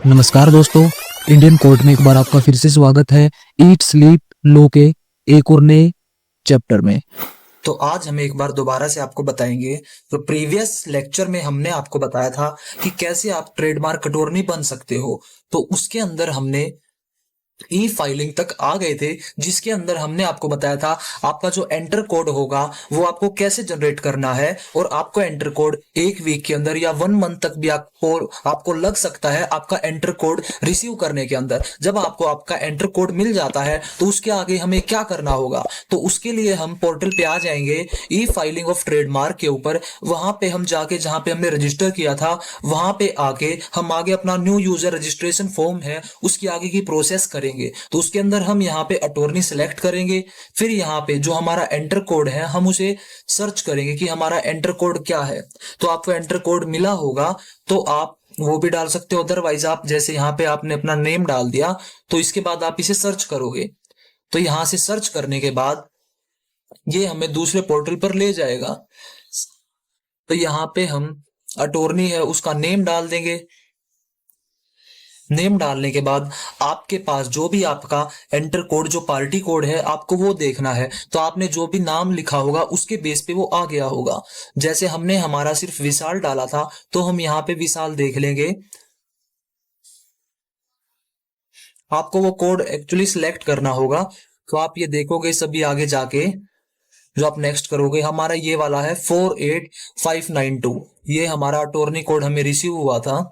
नमस्कार दोस्तों। Indian court में एक बार आपका फिर से स्वागत है ईट स्लीप लो के एक और नए चैप्टर में। तो आज हम एक बार दोबारा से आपको बताएंगे। तो प्रीवियस लेक्चर में हमने आपको बताया था कि कैसे आप ट्रेडमार्क अटॉर्नी बन सकते हो। तो उसके अंदर हमने ई फाइलिंग तक आ गए थे, जिसके अंदर हमने आपको बताया था आपका जो एंटर कोड होगा वो आपको कैसे जनरेट करना है, और आपको एंटर कोड एक वीक के अंदर या 1 मंथ तक भी आपको लग सकता है आपका एंटर कोड रिसीव करने के अंदर। जब आपको आपका एंटर कोड मिल जाता है तो उसके आगे हमें क्या करना होगा, तो उसके लिए हम पोर्टल पे आ जाएंगे ई फाइलिंग ऑफ ट्रेडमार्क के ऊपर। वहां पे हम जाके जहां पे हमने रजिस्टर किया था वहां पे आके हम आगे अपना न्यू यूजर रजिस्ट्रेशन फॉर्म है उसकी आगे की प्रोसेस करेंगे। तो उसके अंदर हम यहाँ पे अटॉर्नी सिलेक्ट करेंगे। फिर यहाँ पे जो हमारा एंटर कोड है हम उसे सर्च करेंगे कि हमारा एंटर कोड क्या है। तो आपको एंटर कोड मिला होगा तो आप वो भी डाल सकते हो, अदरवाइज आप जैसे यहाँ पे आपने अपना नेम डाल दिया तो इसके बाद आप इसे सर्च करोगे। तो यहां से सर्च करने के बाद ये हमें दूसरे पोर्टल पर ले जाएगा। तो यहाँ पे हम अटॉर्नी है उसका नेम डाल देंगे। नेम डालने के बाद आपके पास जो भी आपका एंटर कोड जो पार्टी कोड है आपको वो देखना है। तो आपने जो भी नाम लिखा होगा उसके बेस पे वो आ गया होगा। जैसे हमने हमारा सिर्फ विशाल डाला था तो हम यहाँ पे विशाल देख लेंगे। आपको वो कोड एक्चुअली सिलेक्ट करना होगा। तो आप ये देखोगे सभी आगे जाके जो आप नेक्स्ट करोगे हमारा ये वाला है 48592। ये हमारा अटॉर्नी कोड हमें रिसीव हुआ था।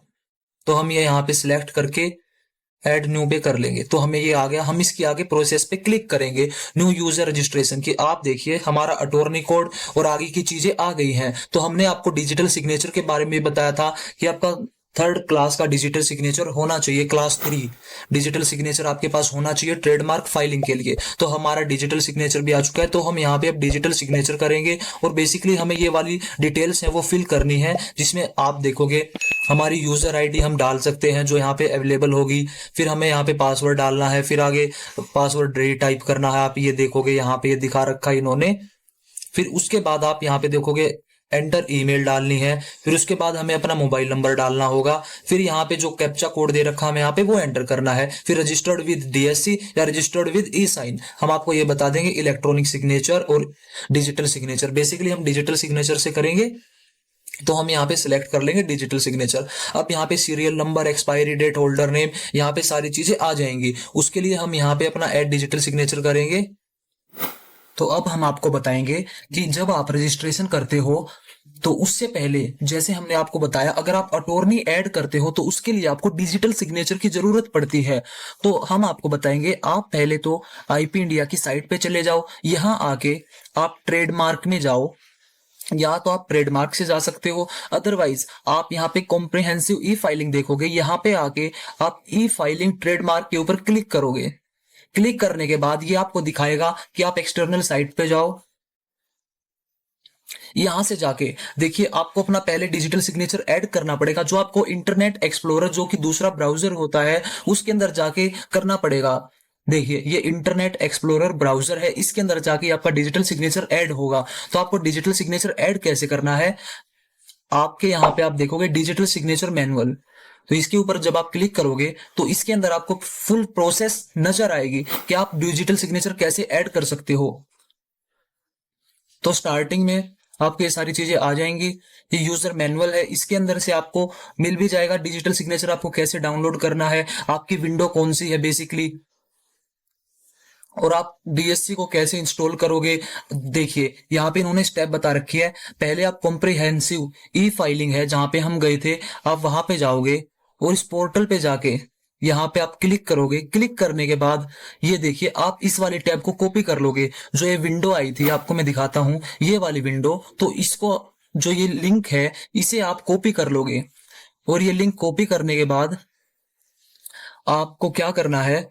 तो हम ये यहाँ पे सिलेक्ट करके ऐड न्यू पे कर लेंगे तो हमें ये आ गया। हम इसकी आगे प्रोसेस पे क्लिक करेंगे न्यू यूजर रजिस्ट्रेशन की। आप देखिए हमारा अटॉर्नी कोड और आगे की चीजें आ गई हैं। तो हमने आपको डिजिटल सिग्नेचर के बारे में बताया था कि आपका 3rd क्लास का डिजिटल सिग्नेचर होना चाहिए, क्लास 3 डिजिटल सिग्नेचर आपके पास होना चाहिए ट्रेडमार्क फाइलिंग के लिए। तो हमारा डिजिटल सिग्नेचर भी आ चुका है। तो हम यहाँ पे अब डिजिटल सिग्नेचर करेंगे और बेसिकली हमें ये वाली डिटेल्स है वो फिल करनी है, जिसमें आप देखोगे हमारी यूजर आईडी हम डाल सकते हैं जो यहाँ पे अवेलेबल होगी। फिर हमें यहाँ पे पासवर्ड डालना है, फिर आगे पासवर्ड रीटाइप करना है। आप ये देखोगे यहाँ पे ये दिखा रखा है इन्होंने। फिर उसके बाद आप यहाँ पे देखोगे एंटर ईमेल डालनी है। फिर उसके बाद हमें अपना मोबाइल नंबर डालना होगा। फिर यहाँ पे जो कैप्चा कोड दे रखा है हमें यहाँ पे वो एंटर करना है। फिर रजिस्टर्ड विद डीएससी या रजिस्टर्ड विद ई साइन हम आपको ये बता देंगे। इलेक्ट्रॉनिक सिग्नेचर और डिजिटल सिग्नेचर, बेसिकली हम डिजिटल सिग्नेचर से करेंगे। तो हम यहाँ पे सिलेक्ट कर लेंगे डिजिटल सिग्नेचर। अब यहाँ पे serial number, expiry date, holder name, यहाँ पे सारी चीजें आ जाएंगी। उसके लिए हम यहाँ पे अपना ऐड डिजिटल सिग्नेचर करेंगे। तो अब हम आपको बताएंगे कि जब आप रजिस्ट्रेशन करते हो तो उससे पहले जैसे हमने आपको बताया अगर आप अटॉर्नी ऐड करते हो तो उसके लिए आपको डिजिटल सिग्नेचर की जरूरत पड़ती है। तो हम आपको बताएंगे आप पहले तो आईपी इंडिया की साइट पे चले जाओ। यहाँ आके आप ट्रेडमार्क में जाओ, या तो आप ट्रेडमार्क से जा सकते हो, अदरवाइज आप यहाँ पे कॉम्प्रिहेंसिव ई फाइलिंग देखोगे। यहाँ पे आके आप ई फाइलिंग ट्रेडमार्क के ऊपर क्लिक करोगे। क्लिक करने के बाद ये आपको दिखाएगा कि आप एक्सटर्नल साइट पे जाओ। यहां से जाके देखिए आपको अपना पहले डिजिटल सिग्नेचर ऐड करना पड़ेगा, जो आपको इंटरनेट एक्सप्लोरर जो कि दूसरा ब्राउजर होता है उसके अंदर जाके करना पड़ेगा। देखिए ये इंटरनेट एक्सप्लोरर ब्राउजर है, इसके अंदर जाके आपका डिजिटल सिग्नेचर ऐड होगा। तो आपको डिजिटल सिग्नेचर ऐड कैसे करना है, आपके यहाँ पे आप देखोगे डिजिटल सिग्नेचर मैनुअल। तो इसके ऊपर जब आप क्लिक करोगे तो इसके अंदर आपको फुल प्रोसेस नजर आएगी कि आप डिजिटल सिग्नेचर कैसे ऐड कर सकते हो। तो स्टार्टिंग में आपको ये सारी चीजें आ जाएंगी। ये यूजर मैनुअल है, इसके अंदर से आपको मिल भी जाएगा डिजिटल सिग्नेचर आपको कैसे डाउनलोड करना है, आपकी विंडो कौन सी है बेसिकली, और आप डीएससी को कैसे इंस्टॉल करोगे। देखिए यहाँ पे इन्होंने स्टेप बता रखी है। पहले आप कॉम्प्रिहेंसिव ई फाइलिंग है जहां पे हम गए थे, आप वहां पे जाओगे और इस पोर्टल पे जाके यहाँ पे आप क्लिक करोगे। क्लिक करने के बाद ये देखिए आप इस वाले टैब को कॉपी कर लोगे। जो ये विंडो आई थी आपको मैं दिखाता हूँ, ये वाली विंडो, तो इसको जो ये लिंक है इसे आप कॉपी कर लोगे। और ये लिंक कॉपी करने के बाद आपको क्या करना है,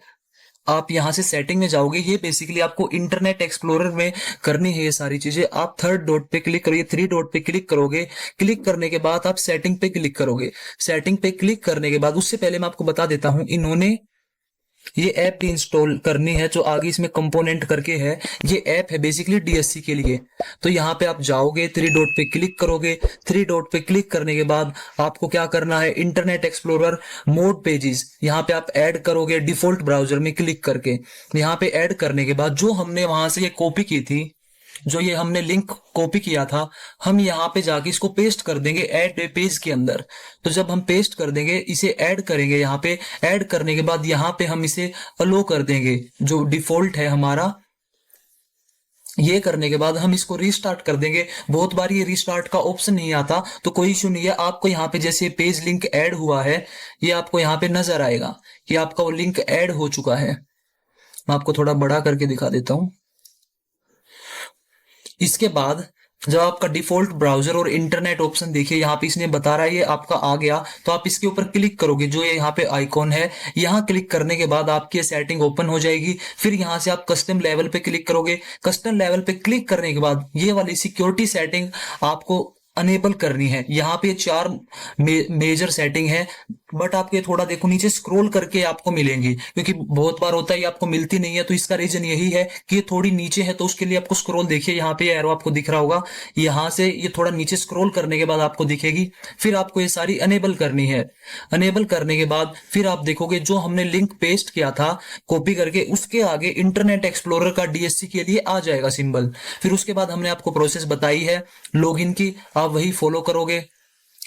आप यहां से सेटिंग में जाओगे। ये बेसिकली आपको इंटरनेट एक्सप्लोरर में करनी है ये सारी चीजें। आप 3rd डॉट पे क्लिक करोगे, 3 डॉट पे क्लिक करोगे। क्लिक करने के बाद आप सेटिंग पे क्लिक करोगे। सेटिंग पे क्लिक करने के बाद उससे पहले मैं आपको बता देता हूं, इन्होंने ये ऐप भी इंस्टॉल करनी है जो आगे इसमें कंपोनेंट करके है। ये ऐप है बेसिकली डीएससी के लिए। तो यहाँ पे आप जाओगे, थ्री डॉट पे क्लिक करोगे। थ्री डॉट पे क्लिक करने के बाद आपको क्या करना है, इंटरनेट एक्सप्लोरर मोड पेजेस यहाँ पे आप ऐड करोगे डिफॉल्ट ब्राउजर में क्लिक करके। यहाँ पे ऐड करने के बाद जो हमने वहां से ये कॉपी की थी, जो ये हमने लिंक कॉपी किया था, हम यहाँ पे जाके इसको पेस्ट कर देंगे ऐड पेज के अंदर। तो जब हम पेस्ट कर देंगे, इसे ऐड करेंगे, यहाँ पे ऐड करने के बाद यहाँ पे हम इसे अलो कर देंगे जो डिफॉल्ट है हमारा। ये करने के बाद हम इसको रीस्टार्ट कर देंगे। बहुत बार ये रीस्टार्ट का ऑप्शन नहीं आता, तो कोई इशू नहीं है। आपको यहाँ पे जैसे पेज लिंक ऐड हुआ है, ये आपको यहाँ पे नजर आएगा कि आपका वो लिंक ऐड हो चुका है। मैं आपको थोड़ा बड़ा करके दिखा देता हूं। इसके बाद जब आपका डिफॉल्ट ब्राउजर और इंटरनेट ऑप्शन देखिए, यहाँ पे इसने बता रहा है ये आपका आ गया, तो आप इसके ऊपर क्लिक करोगे, जो ये यहाँ पे आइकॉन है। यहाँ क्लिक करने के बाद आपकी सेटिंग ओपन हो जाएगी। फिर यहाँ से आप कस्टम लेवल पे क्लिक करोगे। कस्टम लेवल पे क्लिक करने के बाद ये वाली सिक्योरिटी सेटिंग आपको अनेबल करनी है। यहाँ पे चार मेजर सेटिंग है, बट आपके थोड़ा देखो नीचे स्क्रॉल करके आपको मिलेंगी, क्योंकि बहुत बार होता है ये आपको मिलती नहीं है। तो इसका रीजन यही है कि ये थोड़ी नीचे है, तो उसके लिए आपको स्क्रॉल, देखिए यहाँ पे एरो आपको दिख रहा होगा, यहाँ से ये थोड़ा नीचे स्क्रॉल करने के बाद आपको दिखेगी। फिर आपको ये सारी अनेबल करनी है। अनेबल करने के बाद फिर आप देखोगे जो हमने लिंक पेस्ट किया था कॉपी करके, उसके आगे इंटरनेट एक्सप्लोरर का डीएससी के लिए आ जाएगा सिंबल। फिर उसके बाद हमने आपको प्रोसेस बताई है लॉगिन की, आप वही फॉलो करोगे।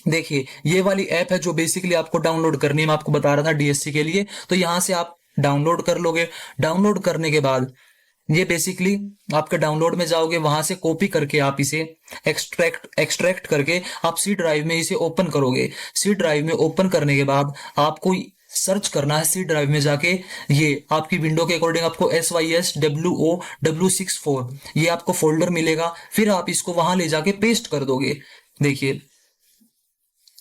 देखिए ये वाली ऐप है जो बेसिकली आपको डाउनलोड करनी है, मैं आपको बता रहा था डीएससी के लिए। तो यहां से आप डाउनलोड कर लोगे। डाउनलोड करने के बाद ये बेसिकली आपके डाउनलोड में जाओगे, वहां से कॉपी करके आप इसे एक्सट्रैक्ट करके आप सी ड्राइव में इसे ओपन करोगे। सी ड्राइव में ओपन करने के बाद आपको सर्च करना है सी ड्राइव में जाके, ये आपकी विंडो के अकॉर्डिंग आपको SYSWOW64 ये आपको फोल्डर मिलेगा। फिर आप इसको वहां ले जाके पेस्ट कर दोगे। देखिए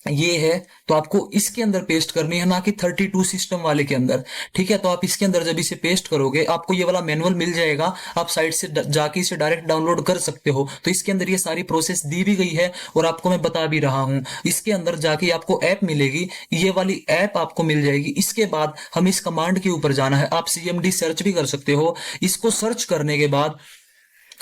ये है, तो आपको इसके अंदर पेस्ट करनी है, ना कि 32 सिस्टम वाले के अंदर। ठीक है, तो आप इसके अंदर जब इसे पेस्ट करोगे आपको ये वाला मैनुअल मिल जाएगा, आप साइट से जाके इसे डायरेक्ट डाउनलोड कर सकते हो। तो इसके अंदर ये सारी प्रोसेस दी भी गई है और आपको मैं बता भी रहा हूं। इसके अंदर जाके आपको ऐप मिलेगी, ये वाली ऐप आपको मिल जाएगी। इसके बाद हम इस कमांड के ऊपर जाना है, आप CMD सर्च भी कर सकते हो। इसको सर्च करने के बाद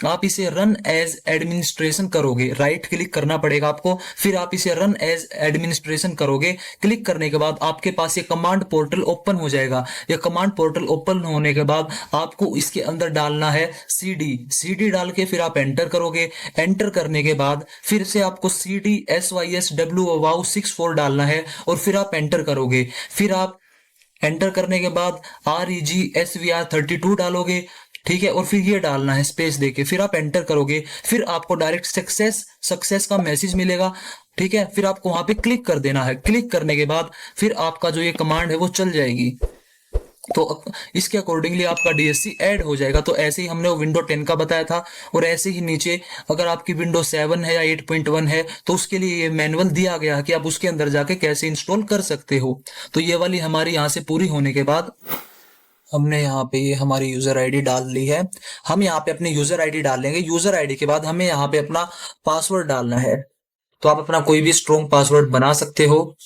आप इसे रन एज एडमिनिस्ट्रेशन करोगे, राइट क्लिक करना पड़ेगा आपको। फिर आप इसे रन एज एडमिनिस्ट्रेशन करोगे। क्लिक करने के बाद आपके पास ये कमांड पोर्टल ओपन हो जाएगा। ये कमांड पोर्टल ओपन होने के बाद आपको इसके अंदर डालना है CD डाल के फिर आप एंटर करोगे। एंटर करने के बाद फिर से आपको SYSWOW64 डालना है और फिर आप एंटर करोगे। फिर आप एंटर करने के बाद REGSVR32 डालोगे। ठीक है, और फिर ये डालना है स्पेस देके, फिर आप एंटर करोगे। फिर आपको डायरेक्ट सक्सेस का मैसेज मिलेगा। ठीक है, फिर आपको वहां पे क्लिक कर देना है। क्लिक करने के बाद फिर आपका जो ये कमांड है वो चल जाएगी। तो इसके अकॉर्डिंगली आपका डीएससी ऐड हो जाएगा। तो ऐसे ही हमने वो विंडो 10 का बताया था, और ऐसे ही नीचे अगर आपकी विंडो 7 है या 8.1 है तो उसके लिए ये मैनुअल दिया गया है कि आप उसके अंदर जाके कैसे इंस्टॉल कर सकते हो। तो ये वाली हमारी यहाँ से पूरी होने के बाद हमने यहाँ पे ये हमारी यूजर आईडी डाल ली है। हम यहाँ पे अपनी यूजर आईडी डाल लेंगे। यूजर आईडी के बाद हमें यहाँ पे अपना पासवर्ड डालना है। तो आप अपना कोई भी स्ट्रॉन्ग पासवर्ड बना सकते हो।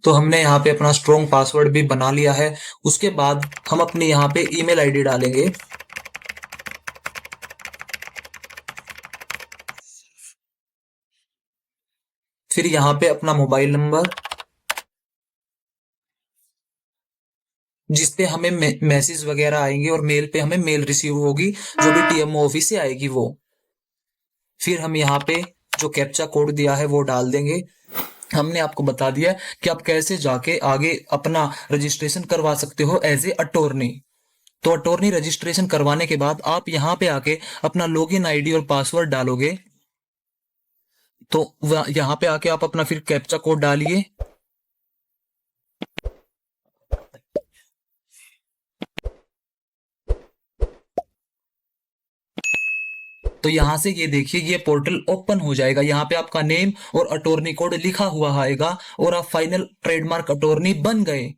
तो हमने यहाँ पे अपना स्ट्रॉन्ग पासवर्ड भी बना लिया है। उसके बाद हम अपनी यहाँ पे ईमेल आईडी डालेंगे। फिर यहाँ पे अपना मोबाइल नंबर, जिसपे हमें मैसेज वगैरह आएंगे और मेल पे हमें मेल रिसीव होगी, जो भी TMO ऑफिस से आएगी वो। फिर हम यहाँ पे जो कैप्चा कोड दिया है वो डाल देंगे। हमने आपको बता दिया कि आप कैसे जाके आगे अपना रजिस्ट्रेशन करवा सकते हो एज ए अटॉर्नी। तो अटॉर्नी रजिस्ट्रेशन करवाने के बाद आप यहाँ पे आके अपना लॉगिन आईडी और पासवर्ड डालोगे। तो यहाँ पे आके आप अपना फिर कैप्चा कोड डालिए। तो यहां से ये देखिए ये पोर्टल ओपन हो जाएगा। यहाँ पे आपका नेम और अटॉर्नी कोड लिखा हुआ आएगा और आप फाइनल ट्रेडमार्क अटॉर्नी बन गए।